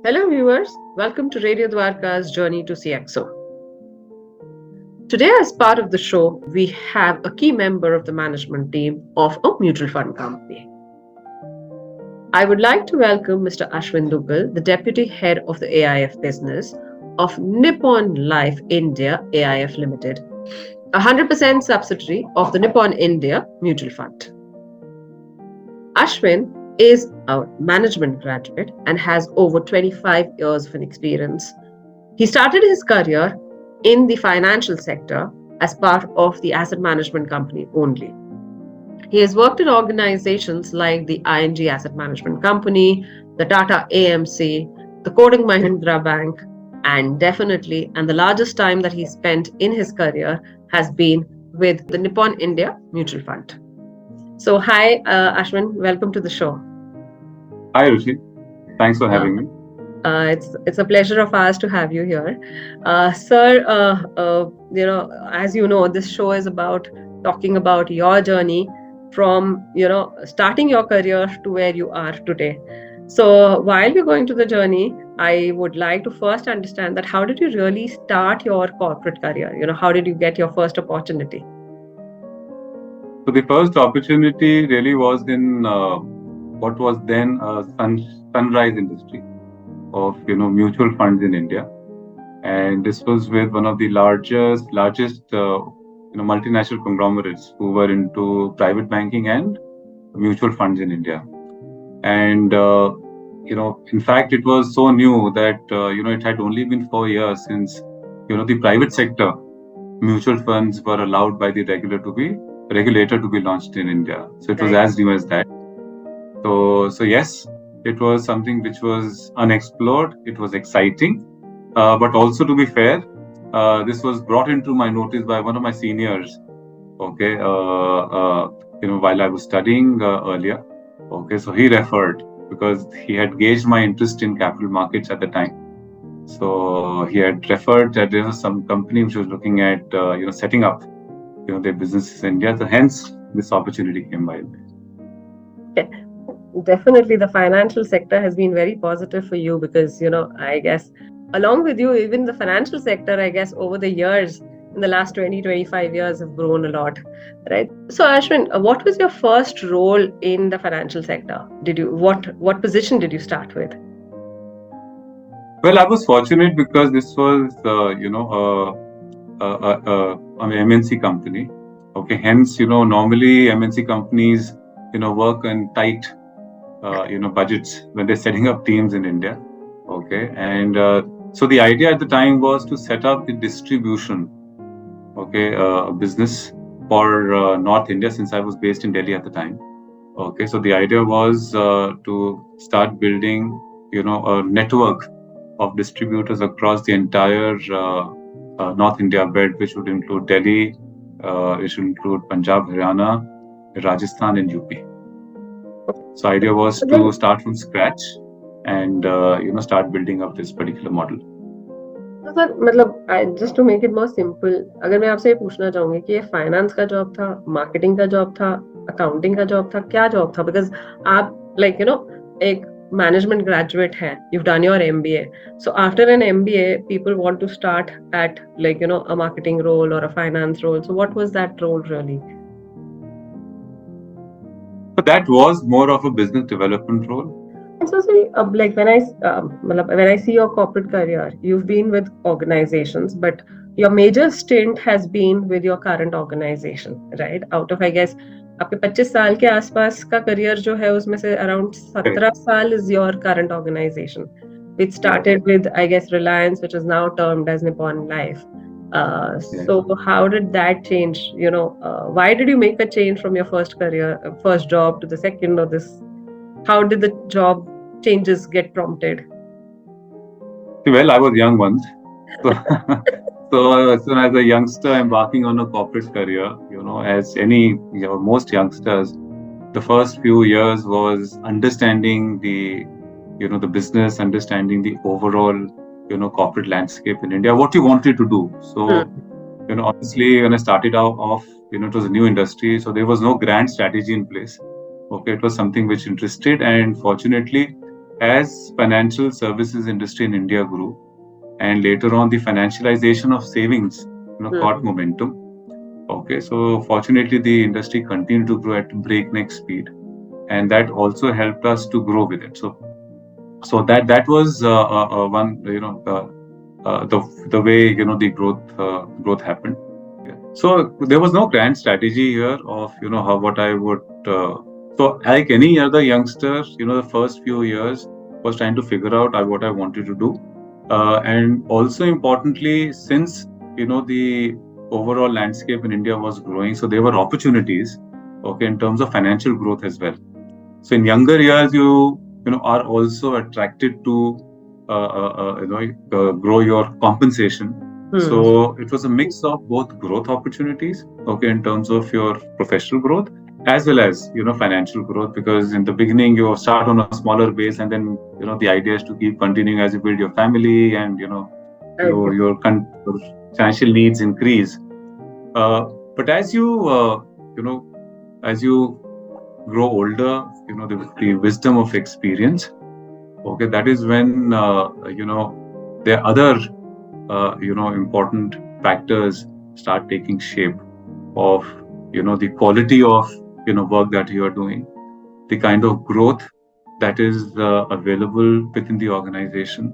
Hello, viewers. Welcome to Radio Dwarka's Journey to CXO. Today, as part of the show, we have a key member of the management team of a mutual fund company. I would like to welcome Mr. Aashwin Dugal, the Deputy Head of the AIF business of Nippon Life India AIF Limited, a 100% subsidiary of the Nippon India Mutual Fund. Aashwin is a management graduate and has over 25 years of experience. He started his career in the financial sector as part of the asset management company only. He has worked in organizations like the ING Asset Management Company, the Tata AMC, the Kotak Mahindra Bank, and the largest time that he spent in his career has been with the Nippon India Mutual Fund. So, hi, Aashwin, welcome to the show. Hi, Ruchi. Thanks for Uh, having me. it's a pleasure of ours to have you here, sir. As you know, this show is about talking about your journey from starting your career to where you are today. So while we're going to the journey, I would like to first understand that how did you really start your corporate career? How did you get your first opportunity? So the first opportunity really was in what was then a sunrise industry of mutual funds in India, and this was with one of the largest multinational conglomerates who were into private banking and mutual funds in India. And in fact, it was so new that it had only been 4 years since the private sector mutual funds were allowed by the regulator to be launched in India. So it was Right. as new as that. So yes, it was something which was unexplored. It was exciting, but also to be fair, this was brought into my notice by one of my seniors. Okay, while I was studying earlier. Okay, so he referred because he had gauged my interest in capital markets at the time. So he had referred that there was some company which was looking at setting up their businesses in India. So hence this opportunity came by. Okay. Definitely, the financial sector has been very positive for you because, I guess, along with you, even the financial sector, I guess, over the years, in the last 20, 25 years, have grown a lot, right? So, Ashwin, what was your first role in the financial sector? What position did you start with? Well, I was fortunate because this was an MNC company. Okay, hence normally MNC companies work on tight budgets when they're setting up teams in India. Okay, and so the idea at the time was to set up the distribution, okay, business for North India, since I was based in Delhi at the time. Okay, so the idea was to start building a network of distributors across the entire North India belt, which would include Delhi, it should include Punjab, Haryana, Rajasthan, and UP. So idea was to start from scratch and start building up this particular model. तो sir मतलब just to make it more simple, अगर मैं आपसे ये पूछना चाहूंगी कि ये फाइनेंस का जॉब था, मार्केटिंग का जॉब था, अकाउंटिंग का जॉब था, क्या जॉब था? बिकॉज आप एक management graduate hai, you've done your MBA, so after an MBA people want to start at a marketing role or a finance role. So what was that role really? So that was more of a business development role. So see, when I see your corporate career, you've been with organizations, but your major stint has been with your current organization, right? Out of, I guess, आपके 25 साल के आसपास का career जो है उसमें से around 17 साल is your current organization, which started with, I guess, Reliance, which is now termed as Nippon Life. So how did that change? Why did you make a change from your first job to the second, or this? How did the job changes get prompted? Well, I was young once. So, so as soon as a youngster embarking on a corporate career, as most youngsters, the first few years was understanding the business, understanding the overall, corporate landscape in India, what you wanted to do. So, honestly, when I started off, it was a new industry, so there was no grand strategy in place. Okay, it was something which interested, and fortunately, as financial services industry in India grew, and later on the financialization of savings, caught momentum. Okay, so fortunately the industry continued to grow at breakneck speed, and that also helped us to grow with it. So that was one, the way the growth happened. So there was no grand strategy here of how what I would. So like any other youngster, the first few years was trying to figure out what I wanted to do, and also importantly, since the overall landscape in India was growing, so there were opportunities, okay, in terms of financial growth as well. So in younger years, you are also attracted to grow your compensation. So it was a mix of both growth opportunities, okay, in terms of your professional growth as well as financial growth, because in the beginning you start on a smaller base, and then the idea is to keep continuing as you build your family, and your financial needs increase. But as you know as you grow older, the wisdom of experience, okay, that is when there are other important factors start taking shape of the quality of work that you are doing, the kind of growth that is available within the organization.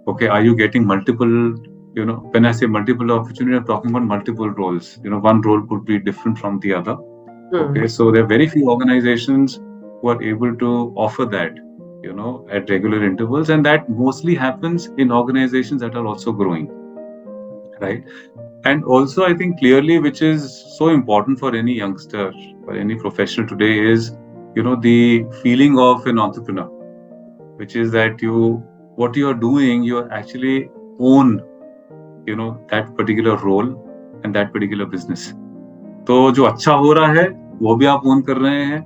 Okay, are you getting multiple, when I say multiple opportunity, I'm talking about multiple roles. One role could be different from the other. Okay, so there are very few organizations who are able to offer that, at regular intervals, and that mostly happens in organizations that are also growing, right? And also, I think clearly, which is so important for any youngster or any professional today, is the feeling of an entrepreneur, which is that what you are doing, you are actually own that particular role and that particular business. तो जो अच्छा हो रहा है वो भी आप own कर रहे हैं,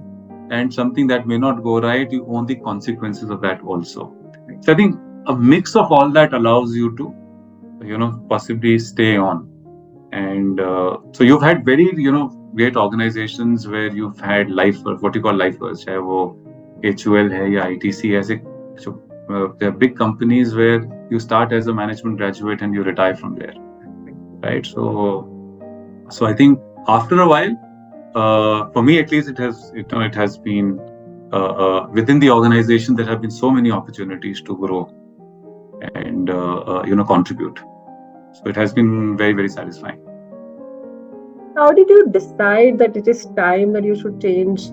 and something that may not go right, you own the consequences of that also. So I think a mix of all that allows you to possibly stay on. And so you've had very great organizations where you've had life, what you call lifers, चाहे वो HUL है या ITC, ऐसे there are big companies where you start as a management graduate and you retire from there, right? So I think after a while, for me at least, it has been within the organization there have been so many opportunities to grow and contribute. So it has been very, very satisfying. How did you decide that it is time that you should change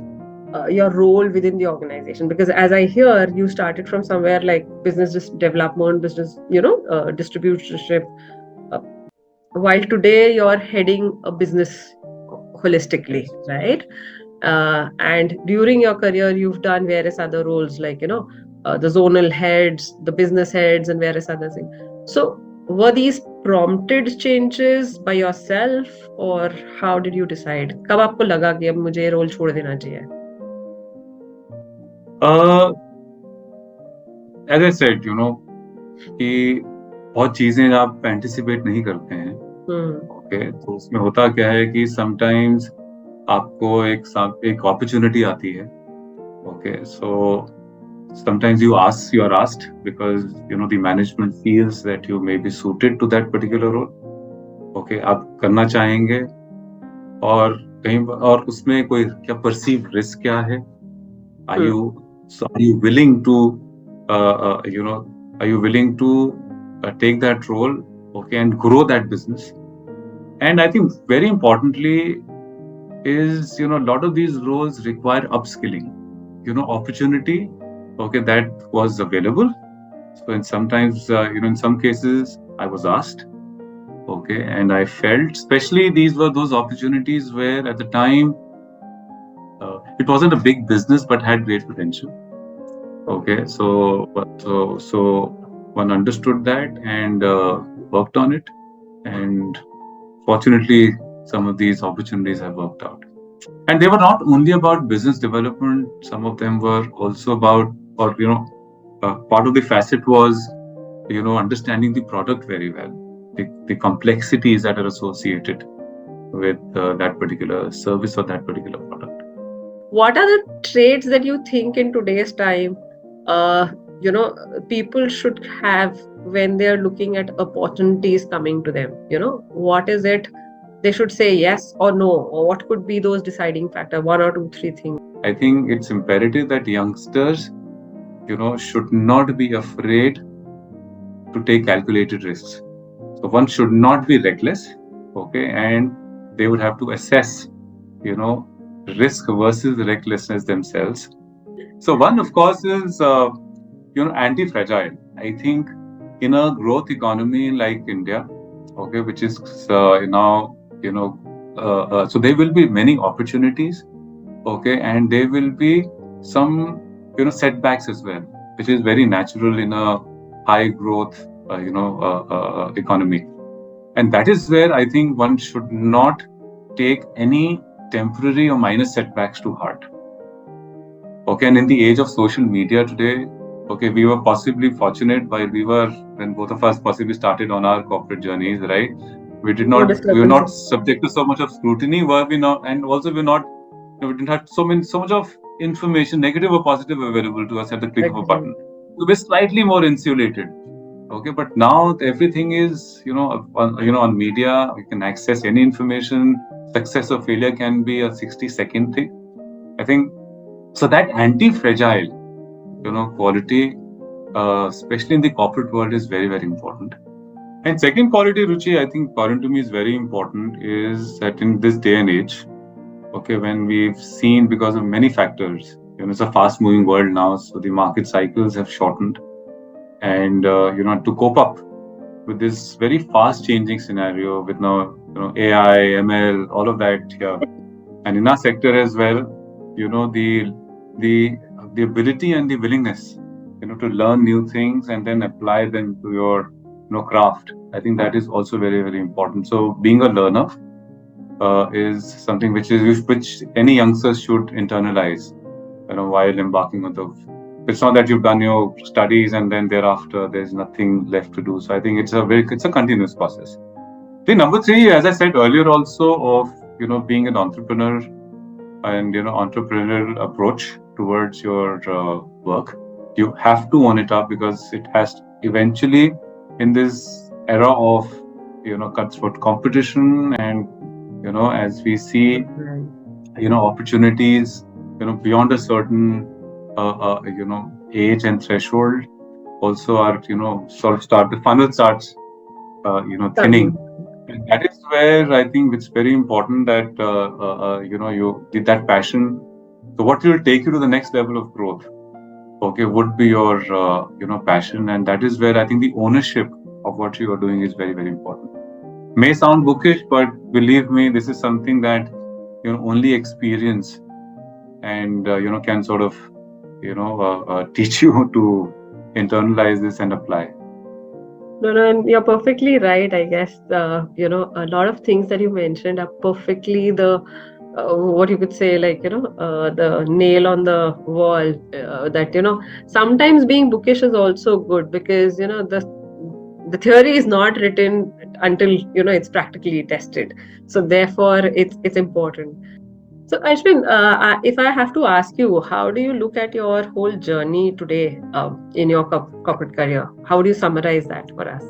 your role within the organization? Because as I hear, you started from somewhere like business development, business, distributorship, while today you're heading a business holistically, Yes. right? And during your career, you've done various other roles like, the zonal heads, the business heads, and various other things. So were these prompted changes by yourself, or how did you decide? कब आपको लगा कि अब मुझे ये role छोड़ देना चाहिए? As I said, कि बहुत चीजें आप एंटिसिपेट नहीं करते हैं, ओके, तो उसमें होता क्या है कि समटाइम्स आपको एक अपॉर्चुनिटी आती है, okay, so sometimes you are asked because the management feels that you may be suited to that particular role, okay, आप करना चाहेंगे, और कहीं और उसमें कोई क्या परसीव रिस्क क्या है, are you willing to are you willing to take that role, okay, and grow that business? And I think very importantly is a lot of these roles require upskilling, opportunity, okay, that was available. So in sometimes in some cases I was asked, okay, and I felt, especially these were those opportunities where at the time it wasn't a big business but had great potential. Okay, so one understood that and worked on it, and fortunately some of these opportunities have worked out. And they were not only about business development, some of them were also about, or part of the facet was understanding the product very well, the complexities that are associated with that particular service or that particular product. What are the traits that you think in today's time people should have when they're looking at opportunities coming to them? What is it they should say yes or no, or what could be those deciding factor, one or two, three things? I think it's imperative that youngsters, should not be afraid to take calculated risks. So one should not be reckless, okay, and they would have to assess, you know, risk versus recklessness themselves. So one, of course, is anti-fragile. I think in a growth economy like India, okay, which is now so there will be many opportunities, okay, and there will be some setbacks as well, which is very natural in a high growth economy. And that is where I think one should not take any temporary or minor setbacks to heart. Okay, and in the age of social media today, okay, we were possibly fortunate when both of us possibly started on our corporate journeys, right? We No were not discrepancy. subject to so much of scrutiny, were we not? And also we didn't have so much of information, negative or positive, available to us at the click of a Agree. button. So we're slightly more insulated. Okay, but now everything is on media. We can access any information. Success or failure can be a 60-second thing. I think so that anti-fragile quality, especially in the corporate world, is very, very important. And second quality, Ruchi, I think according to me is very important, is that in this day and age, okay, when we've seen, because of many factors, it's a fast moving world now, so the market cycles have shortened. And to cope up with this very fast changing scenario with now AI, ML, all of that here, and in our sector as well, the the ability and the willingness to learn new things and then apply them to your craft. I think that is also very, very important. So being a learner is something which any youngsters should internalize while embarking on the. It's not that you've done your studies and then thereafter there's nothing left to do. So I think it's a continuous process. The number three, as I said earlier, also of being an entrepreneur and entrepreneurial approach towards your work, you have to own it up, because it has eventually, in this era of cutthroat competition, and as we see opportunities beyond a certain age and threshold, also are sort of the funnel starts thinning. And that is where I think it's very important that you did that passion. So what will take you to the next level of growth, okay, would be your passion, and that is where I think the ownership of what you are doing is very, very important. May sound bookish, but believe me, this is something that only experience and can sort of teach you to internalize this and apply. No, no, and you're perfectly right. I guess a lot of things that you mentioned are perfectly the what you could say, like the nail on the wall. That sometimes being bookish is also good, because the theory is not written until it's practically tested. So therefore, it's important. So Ashwin, if I have to ask you, how do you look at your whole journey today in your corporate career? How do you summarize that for us?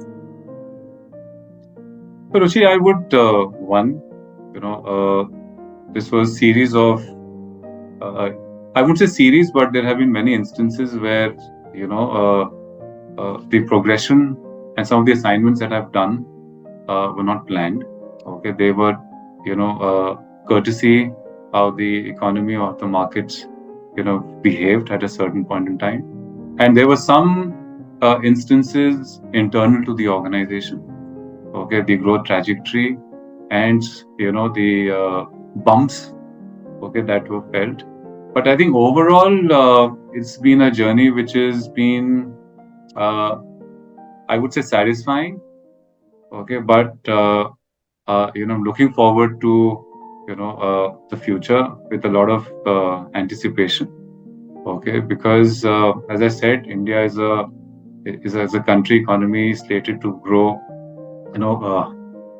So Ruchi, I would this was series of I wouldn't say series, but there have been many instances where the progression and some of the assignments that I've done were not planned. Okay, they were courtesy how the economy or the markets behaved at a certain point in time, and there were some instances internal to the organization. Okay, the growth trajectory and the bumps, okay, that were felt. But I think overall, it's been a journey which has been, I would say, satisfying. Okay, but looking forward to the future with a lot of anticipation. Okay, because as I said, India is a country economy slated to grow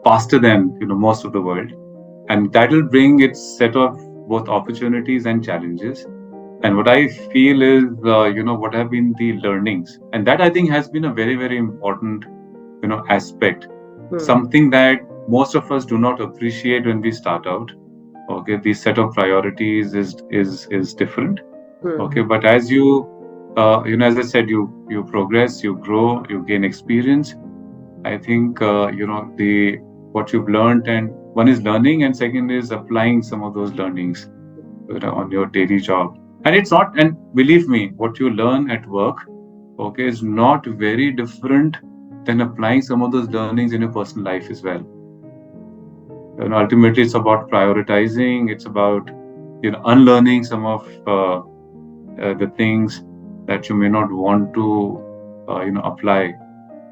faster than most of the world, and that will bring its set of both opportunities and challenges. And what I feel is, what have been the learnings, and that I think has been a very, very important, aspect. Something that most of us do not appreciate when we start out. Okay, the set of priorities is different. Okay, but as you, as I said, you progress, you grow, you gain experience. I think the what you've learned, and one is learning, and second is applying some of those learnings on your daily job. And it's not, and believe me, what you learn at work, okay, is not very different than applying some of those learnings in your personal life as well. Ultimately, it's about prioritizing. It's about unlearning some of the things that you may not want to apply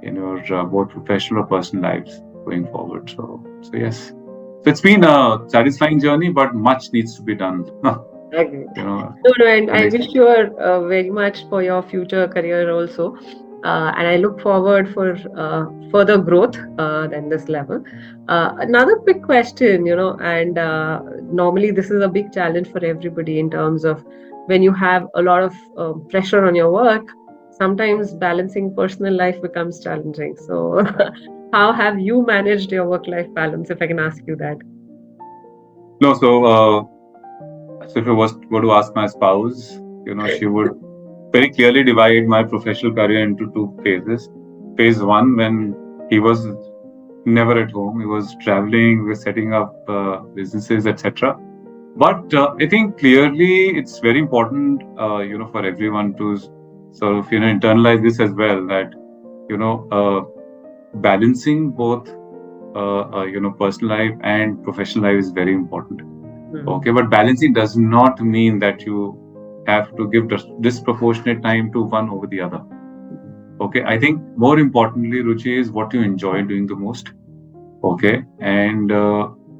in your both professional or personal lives going forward. So yes. So it's been a satisfying journey, but much needs to be done. Agree. you know, No, and the I next. wish you very much for your future career also. And I look forward for further growth than this level. Another quick question, and normally this is a big challenge for everybody in terms of when you have a lot of pressure on your work, sometimes balancing personal life becomes challenging. So, how have you managed your work-life balance, if I can ask you that? No, so if I was were to ask my spouse, she would very clearly divide my professional career into two phases. Phase one, when he was never at home, he was traveling, we were setting up businesses, etc. But I think clearly it's very important, for everyone to sort of, internalize this as well, that, you know, uh, balancing both, personal life and professional life is very important. Okay, but balancing does not mean that you have to give disproportionate time to one over the other. Okay, I think more importantly, Ruchi, is what you enjoy doing the most. Okay, and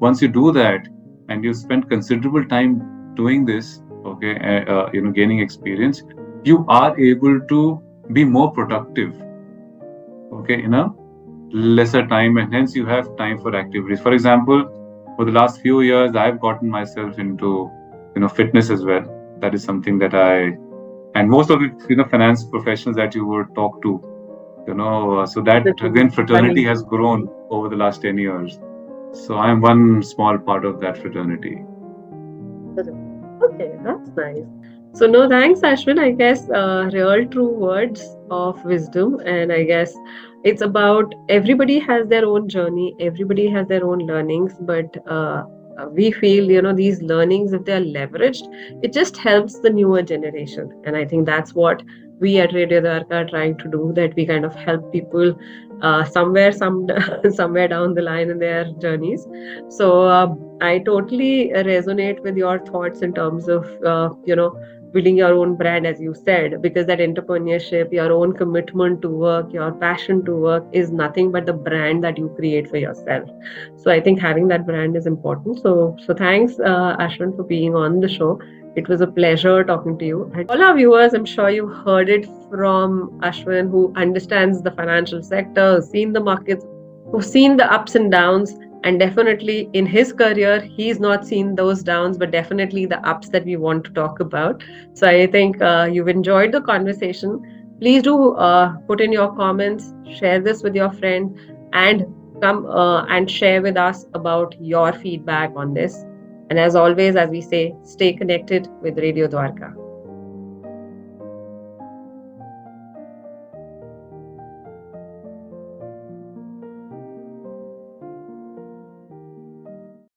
once you do that, and you spend considerable time doing this, okay, gaining experience, you are able to be more productive. Okay, in a lesser time, and hence you have time for activities. For example, for the last few years, I've gotten myself into, fitness as well. That is something that and most of the, finance professionals that you would talk to, so that again, fraternity has grown over the last 10 years. So I'm one small part of that fraternity. Okay, that's nice. So, no, thanks, Ashwin. I guess real true words of wisdom. And I guess it's about everybody has their own journey, everybody has their own learnings. But we feel, these learnings, if they're leveraged, it just helps the newer generation. And I think that's what we at Radio Dwarka are trying to do, that we kind of help people somewhere down the line in their journeys. So, I totally resonate with your thoughts in terms of, building your own brand, as you said, because that entrepreneurship, your own commitment to work, your passion to work is nothing but the brand that you create for yourself. So I think having that brand is important. So thanks, Ashwin, for being on the show. It was a pleasure talking to you. And all our viewers, I'm sure you heard it from Ashwin, who understands the financial sector, who's seen the markets, who's seen the ups and downs, and definitely in his career he's not seen those downs, but definitely the ups that we want to talk about. So I think you've enjoyed the conversation. Please do put in your comments, share this with your friend, and come and share with us about your feedback on this. And as always, as we say, stay connected with Radio Dwarka.